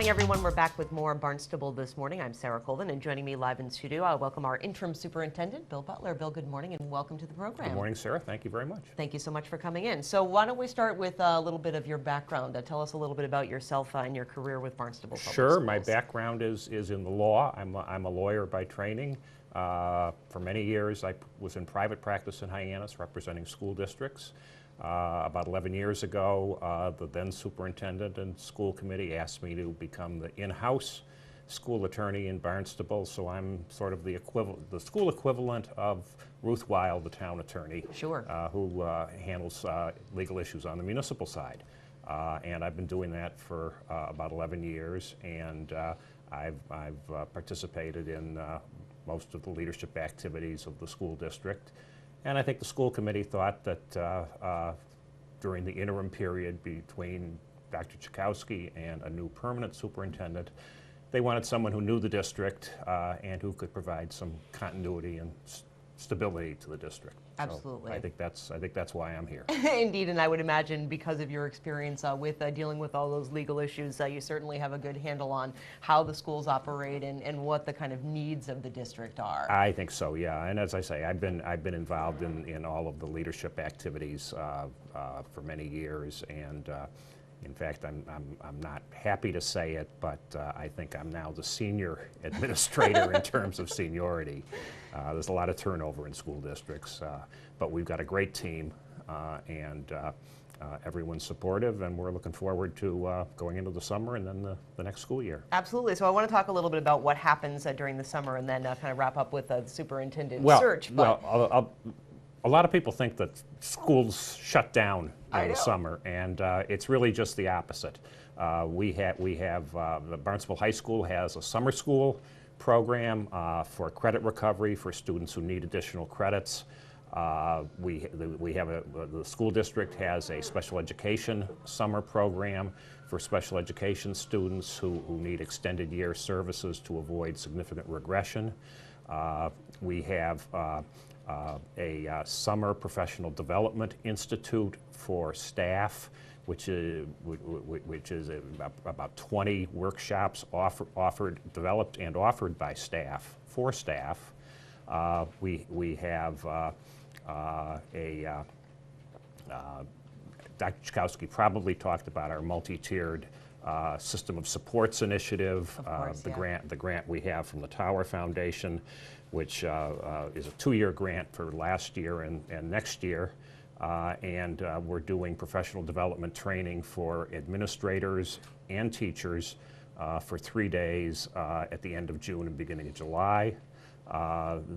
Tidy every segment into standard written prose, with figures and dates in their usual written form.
morning, everyone. We're back with more Barnstable This Morning. I'm Sarah Colvin, and joining me live in studio, I welcome our Interim Superintendent, Bill Butler. Bill, good morning, and welcome to the program. Good morning, Sarah. Thank you very much. Thank you so much for coming in. So why don't we start with a little bit of your background. Tell us a little bit about yourself and your career with Barnstable Public Sure. Schools. My background is in the law. I'm a lawyer by training. For many years, I was in private practice in Hyannis, representing school districts. About 11 years ago, the then superintendent and school committee asked me to become the in-house school attorney in Barnstable, so I'm sort of the school equivalent of Ruth Weil, the town attorney, Sure. Who handles legal issues on the municipal side. And I've been doing that for about 11 years, and I've participated in most of the leadership activities of the school district. And I think the school committee thought that during the interim period between Dr. Czajkowski and a new permanent superintendent, they wanted someone who knew the district and who could provide some continuity and stability to the district. Absolutely. So I think that's why I'm here. Indeed, and I would imagine because of your experience with dealing with all those legal issues, you certainly have a good handle on how the schools operate and what the kind of needs of the district are. I think so, yeah. And as I say, I've been involved in all of the leadership activities for many years, and in fact, I'm not happy to say it, but I think I'm now the senior administrator in terms of seniority. There's a lot of turnover in school districts, but we've got a great team, and everyone's supportive, and we're looking forward to going into the summer and then the next school year. Absolutely. So I want to talk a little bit about what happens during the summer, and then kind of wrap up with the superintendent search. A lot of people think that schools shut down in the summer, and it's really just the opposite. We have the Barnstable High School has a summer school program for credit recovery for students who need additional credits. The school district has a special education summer program for special education students who need extended year services to avoid significant regression. We have a summer professional development institute for staff, which is about 20 workshops developed and offered by staff for staff. We have Dr. Czajkowski probably talked about our multi-tiered system of supports initiative, of course, the grant we have from the Tower Foundation, which is a 2-year grant for last year and next year. And we're doing professional development training for administrators and teachers for 3 days at the end of June and beginning of July.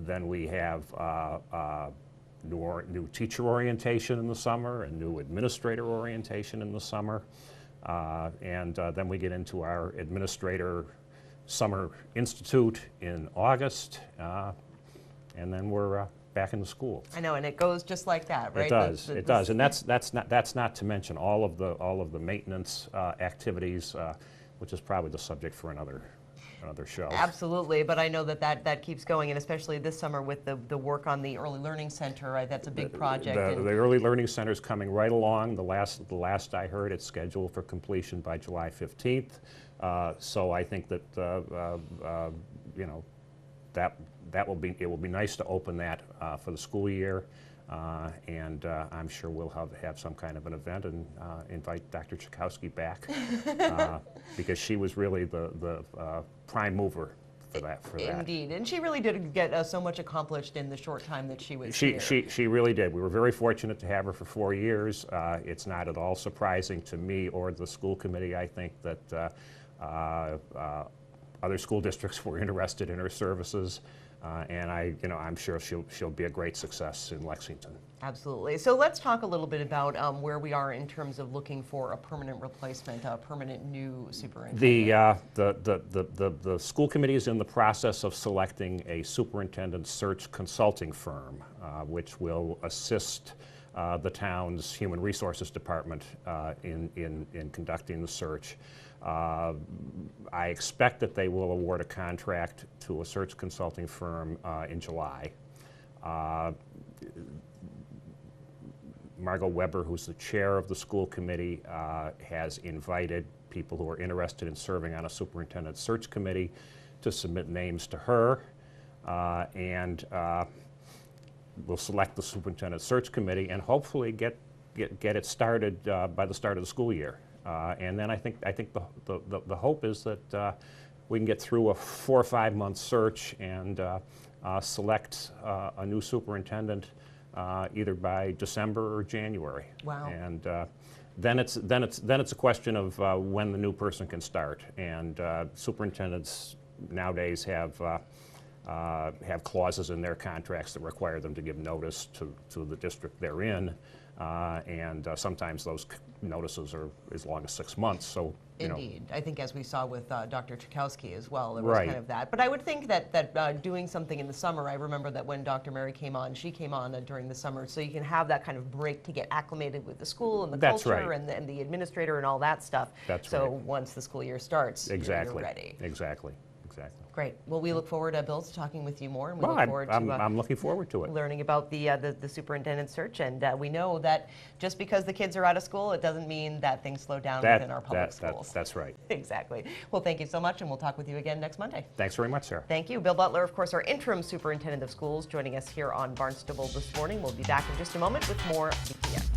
Then we have new teacher orientation in the summer and new administrator orientation in the summer. And then we get into our administrator Summer Institute in August, and then we're back in the schools. I know, and it goes just like that, right? It does, and that's not to mention all of the maintenance activities, which is probably the subject for another show. Absolutely, but I know that keeps going, and especially this summer with the work on the Early Learning Center, right? That's a big project. The Early Learning Center is coming right along. The last I heard, it's scheduled for completion by July 15th. So I think that it will be nice to open that for the school year, and I'm sure we'll have some kind of an event and invite Dr. Czajkowski back because she was really the prime mover for that. Indeed, and she really did get so much accomplished in the short time that she was here. She really did. We were very fortunate to have her for 4 years. It's not at all surprising to me or the school committee. I think that other school districts were interested in her services, and I'm sure she'll be a great success in Lexington. Absolutely. So let's talk a little bit about where we are in terms of looking for a permanent replacement, a permanent new superintendent. The school committee is in the process of selecting a superintendent search consulting firm, which will assist the town's human resources department in conducting the search. I expect that they will award a contract to a search consulting firm in July. Margot Weber, who's the chair of the school committee, has invited people who are interested in serving on a superintendent search committee to submit names to her, and we'll select the superintendent search committee and hopefully get it started by the start of the school year. And then I think the hope is that we can get through a 4 or 5 month search and select a new superintendent either by December or January. Wow. And then it's a question of when the new person can start. And superintendents nowadays have clauses in their contracts that require them to give notice to the district they're in, and sometimes those notices are as long as 6 months. So, Indeed. I think as we saw with Dr. Czajkowski as well, there was Right. kind of that. But I would think that doing something in the summer, I remember that when Dr. Mary came on, she came on during the summer, so you can have that kind of break to get acclimated with the school and the That's culture right. and the administrator and all that stuff. That's so right. once the school year starts, exactly. you're ready. Exactly. Great. Well, we look forward, Bill, to talking with you more, and we Well, look forward to I'm looking forward to it. learning about the superintendent search. And we know that just because the kids are out of school, it doesn't mean that things slow down within our public schools. That's right. Exactly. Well, thank you so much, and we'll talk with you again next Monday. Thanks very much, Sarah. Thank you. Bill Butler, of course, our interim superintendent of schools, joining us here on Barnstable This Morning. We'll be back in just a moment with more BTM.